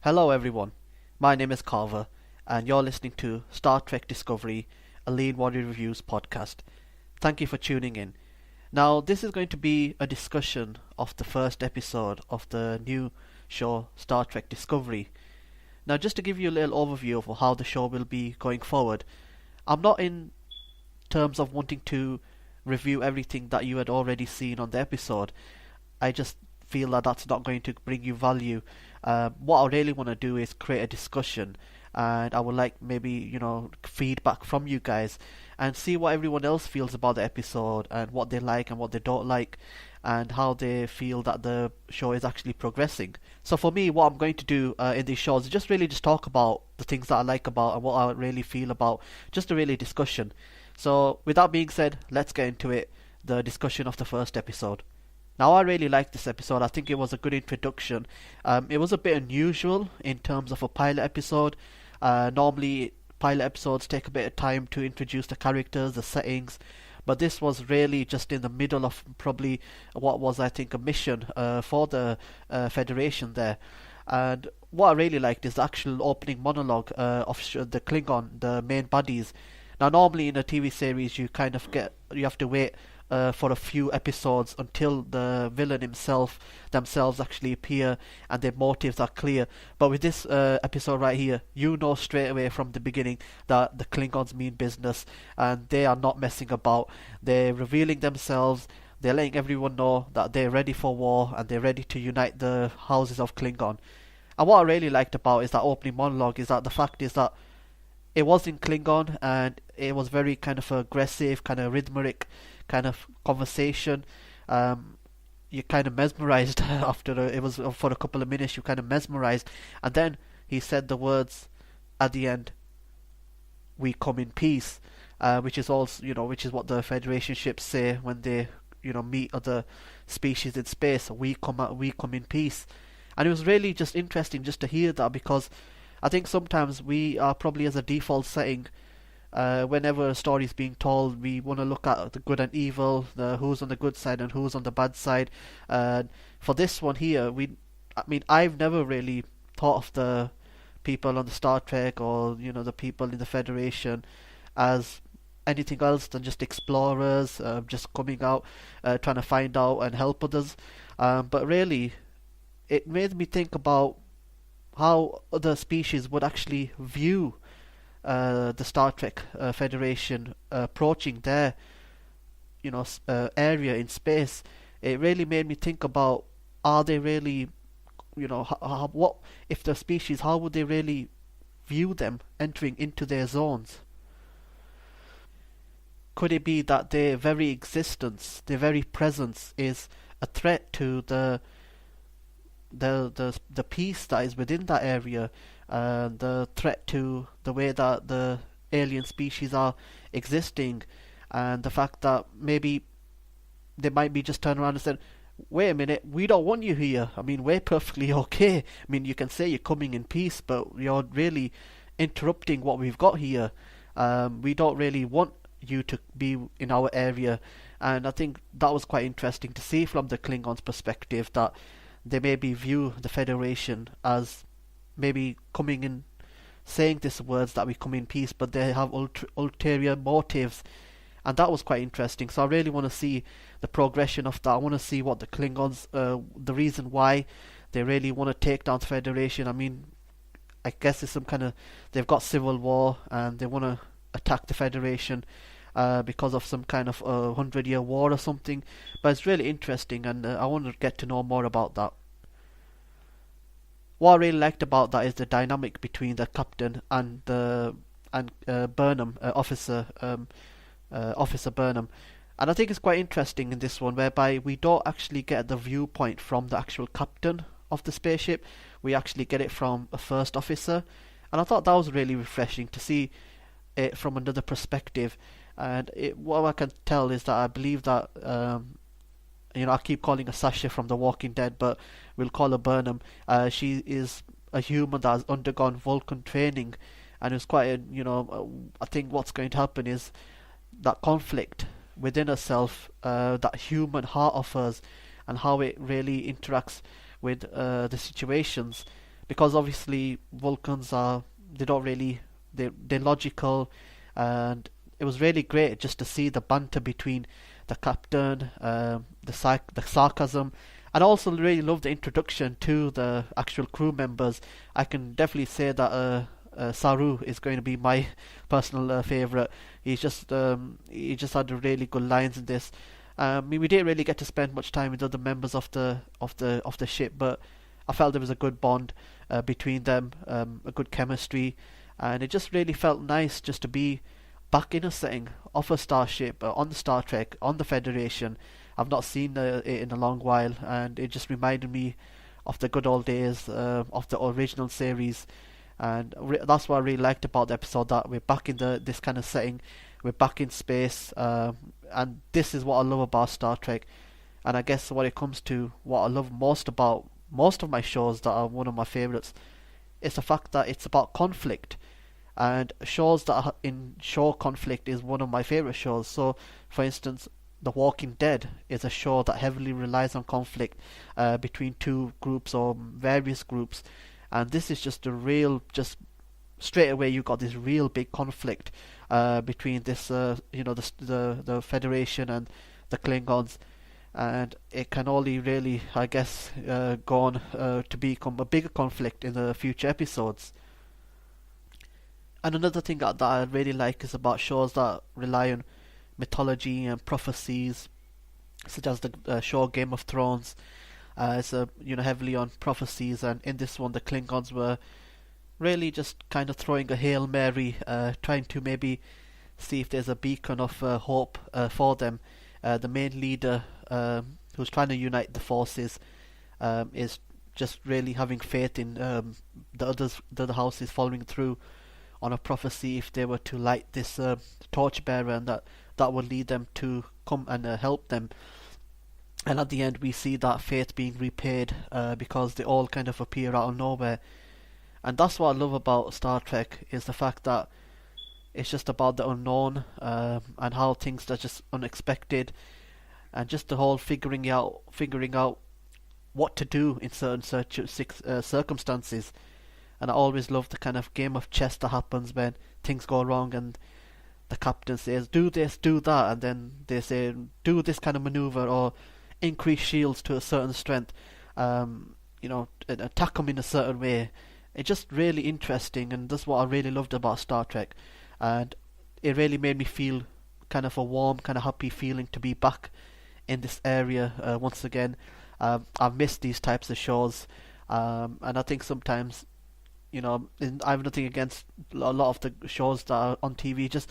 Hello everyone, my name is Carver, and you're listening to Star Trek Discovery, a Lean Warrior Reviews podcast. Thank you for tuning in. Now, this is going to be a discussion of the first episode of the new show Star Trek Discovery. Now, just to give you a little overview of how the show will be going forward, I'm not in terms of wanting to review everything that you had already seen on the episode. I just feel that that's not going to bring you value. What I really want to do is create a discussion, and I would like maybe feedback from you guys and see what everyone else feels about the episode and what they like and what they don't like and how they feel that the show is actually progressing. So for me, what I'm going to do in these shows is just really just talk about the things that I like about and what I really feel about, just a really discussion. So with that being said, let's get into it, the discussion of the first episode. Now, I really liked this episode. I think it was a good introduction. It was a bit unusual in terms of a pilot episode. Normally, pilot episodes take a bit of time to introduce the characters, the settings, but this was really just in the middle of probably what was, I think, a mission for the Federation there. And what I really liked is the actual opening monologue of the Klingon, the main baddies. Now, normally in a TV series, you have to wait for a few episodes until the villain themselves actually appear and their motives are clear. But with this episode right here, you know straight away from the beginning that the Klingons mean business and they are not messing about. They're revealing themselves. They're letting everyone know that they're ready for war and they're ready to unite the houses of Klingon. And what I really liked about is that opening monologue is that the fact is that it was in Klingon and it was very kind of aggressive, kind of rhythmic kind of conversation. You kind of mesmerized after it was for a couple of minutes. You kind of mesmerized, and then he said the words at the end, "We come in peace," which is also which is what the Federation ships say when they meet other species in space. We come in peace, and it was really just interesting just to hear that, because I think sometimes we are probably as a default setting. Whenever a story is being told, we want to look at the good and evil, who's on the good side and who's on the bad side. For this one here, I've never really thought of the people on the Star Trek or the people in the Federation as anything else than just explorers, just coming out, trying to find out and help others. But really, it made me think about how other species would actually view the Star Trek Federation approaching their area in space. It really made me think about, are they really what if the species, how would they really view them entering into their zones? Could it be that their very existence, their very presence is a threat to the peace that is within that area, the threat to the way that the alien species are existing, and the fact that maybe they might be just turn around and say, "Wait a minute, we don't want you here. We're perfectly okay. You can say you're coming in peace, but you're really interrupting what we've got here. We don't really want you to be in our area." And I think that was quite interesting to see from the Klingons' perspective, that they maybe view the Federation as maybe coming in, saying these words that we come in peace, but they have ulterior motives, and that was quite interesting. So I really want to see the progression of that. I want to see what the Klingons, the reason why they really want to take down the Federation. I guess it's some kind of, they've got civil war and they want to attack the Federation because of some kind of 100-year war or something. But it's really interesting, and I want to get to know more about that. What I really liked about that is the dynamic between the captain and Burnham, Officer Burnham. And I think it's quite interesting in this one, whereby we don't actually get the viewpoint from the actual captain of the spaceship. We actually get it from a first officer, and I thought that was really refreshing to see it from another perspective. And what I can tell is that I believe that I keep calling her Sasha from The Walking Dead, but we'll call her Burnham. She is a human that has undergone Vulcan training, and it's quite I think what's going to happen is that conflict within herself, that human heart of hers, and how it really interacts with the situations, because obviously Vulcans are, they don't really, they're logical, and it was really great just to see the banter between the captain, the sarcasm, and I also really love the introduction to the actual crew members. I can definitely say that Saru is going to be my personal favourite. He just had really good lines in this. I mean, we didn't really get to spend much time with other members of the ship, but I felt there was a good bond between them, a good chemistry, and it just really felt nice just to be back in a setting of a starship, on the Star Trek, on the Federation. I've not seen it in a long while, and it just reminded me of the good old days of the original series. And that's what I really liked about the episode, that we're back in this kind of setting, we're back in space, and this is what I love about Star Trek. And I guess when it comes to what I love most about most of my shows that are one of my favourites, it's the fact that it's about conflict, and shows that are in show conflict is one of my favourite shows. So, for instance, The Walking Dead is a show that heavily relies on conflict between two groups or various groups, and this is just a real, just straight away you got this real big conflict between this, the Federation and the Klingons, and it can only really, I guess, go on to become a bigger conflict in the future episodes. And another thing that I really like is about shows that rely on mythology and prophecies, such as the show Game of Thrones. It's heavily on prophecies, and in this one the Klingons were really just kind of throwing a Hail Mary, trying to maybe see if there's a beacon of hope for them. The main leader, who's trying to unite the forces, is just really having faith in the other houses following through on a prophecy if they were to light this torchbearer, and that would lead them to come and help them. And at the end we see that faith being repaid because they all kind of appear out of nowhere. And that's what I love about Star Trek, is the fact that it's just about the unknown, and how things are just unexpected, and just the whole figuring out what to do in certain circumstances. And I always love the kind of game of chess that happens when things go wrong, and the captain says, do this, do that, and then they say, do this kind of maneuver, or increase shields to a certain strength, and attack them in a certain way. It's just really interesting, and that's what I really loved about Star Trek. And it really made me feel kind of a warm, kind of happy feeling to be back in this area once again. I've missed these types of shows, and I think sometimes, I have nothing against a lot of the shows that are on TV. Just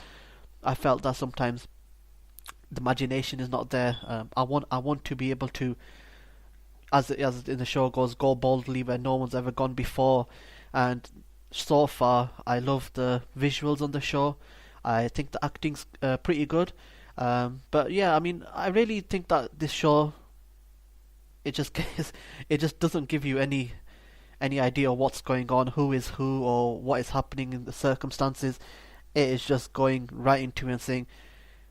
I felt that sometimes the imagination is not there. I want to be able to, as in the show goes, go boldly where no one's ever gone before. And so far, I love the visuals on the show. I think the acting's pretty good. But yeah, I mean, I really think that this show, it just doesn't give you any idea what's going on, who is who, or what is happening in the circumstances. It is just going right into it and saying,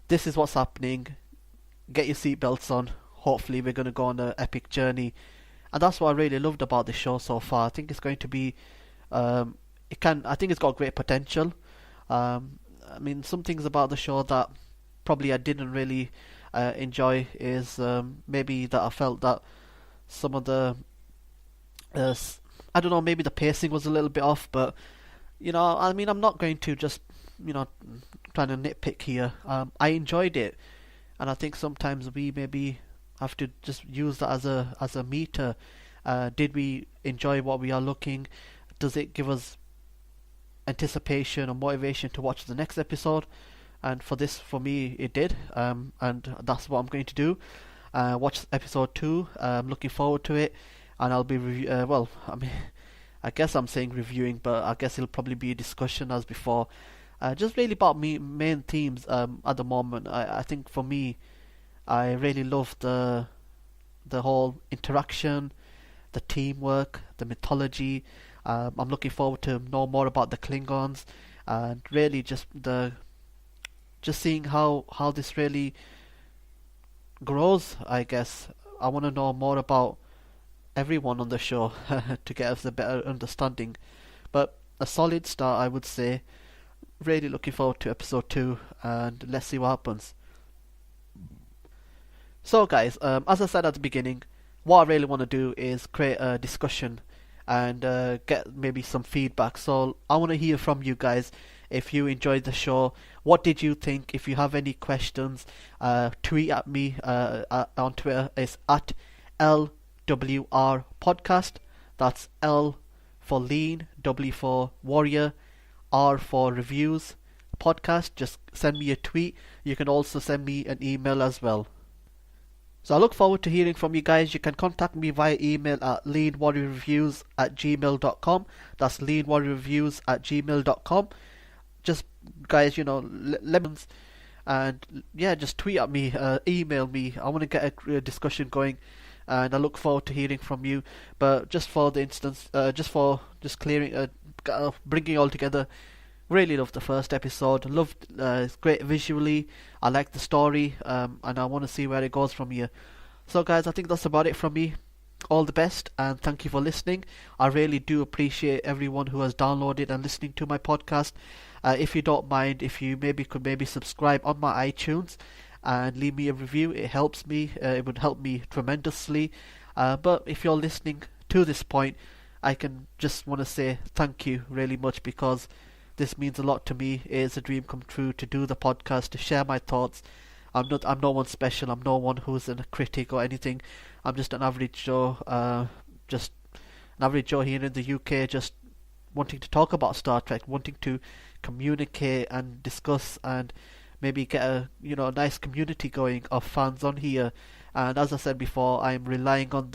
this is what's happening, get your seatbelts on, hopefully we're going to go on an epic journey. And that's what I really loved about this show so far. I think it's going to be, I think it's got great potential. I mean, some things about the show that probably I didn't really enjoy is maybe that I felt that some of the I don't know, maybe the pacing was a little bit off, but I mean, I'm not going to just trying to nitpick here. I enjoyed it, and I think sometimes we maybe have to just use that as a meter. Did we enjoy what we are looking? Does it give us anticipation or motivation to watch the next episode? And for me, it did, and that's what I'm going to do. Watch episode 2. I'm looking forward to it, and I'll be I guess I'm saying reviewing, but I guess it'll probably be a discussion as before. Just really about main themes at the moment. I think for me, I really love the whole interaction, the teamwork, the mythology. I'm looking forward to know more about the Klingons, and really just seeing how this really grows. I guess I want to know more about everyone on the show to get us a better understanding. But a solid start, I would say. Really looking forward to episode 2, and let's see what happens. So guys, as I said at the beginning, what I really want to do is create a discussion and get maybe some feedback. So I want to hear from you guys. If you enjoyed the show, what did you think? If you have any questions, tweet at me on Twitter. It's at LWR Podcast. That's L for lean, W for warrior, R for reviews podcast. Just send me a tweet. You can also send me an email as well. So I look forward to hearing from you guys. You can contact me via email at leanwarriorreviews@gmail.com. That's leanwarriorreviews@gmail.com. Just guys, lemons, and yeah, just tweet at me, email me. I want to get a discussion going, and I look forward to hearing from you. But just for the instance, just clearing, bringing it all together. Really loved the first episode. Loved it's great visually. I like the story, and I want to see where it goes from here. So guys, I think that's about it from me. All the best, and thank you for listening. I really do appreciate everyone who has downloaded and listening to my podcast. If you don't mind, if you could subscribe on my iTunes and leave me a review, it helps me. It would help me tremendously. But if you're listening to this point, I can just want to say thank you really much, because this means a lot to me. It is a dream come true to do the podcast, to share my thoughts. I'm no one special. I'm no one who's a critic or anything. I'm just an average Joe, here in the UK, just wanting to talk about Star Trek, wanting to communicate and discuss, and maybe get a nice community going of fans on here. And as I said before, I'm relying on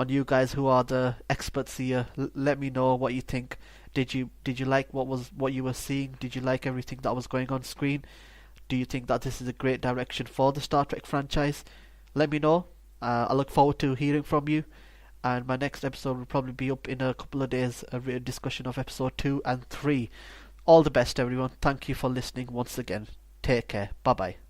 you guys who are the experts here. Let me know what you think. Did you like what you were seeing? Did you like everything that was going on screen? Do you think that this is a great direction for the Star Trek franchise? Let me know. I look forward to hearing from you. And my next episode will probably be up in a couple of days, a discussion of episode 2 and 3. All the best, everyone. Thank you for listening once again. Take care. Bye bye.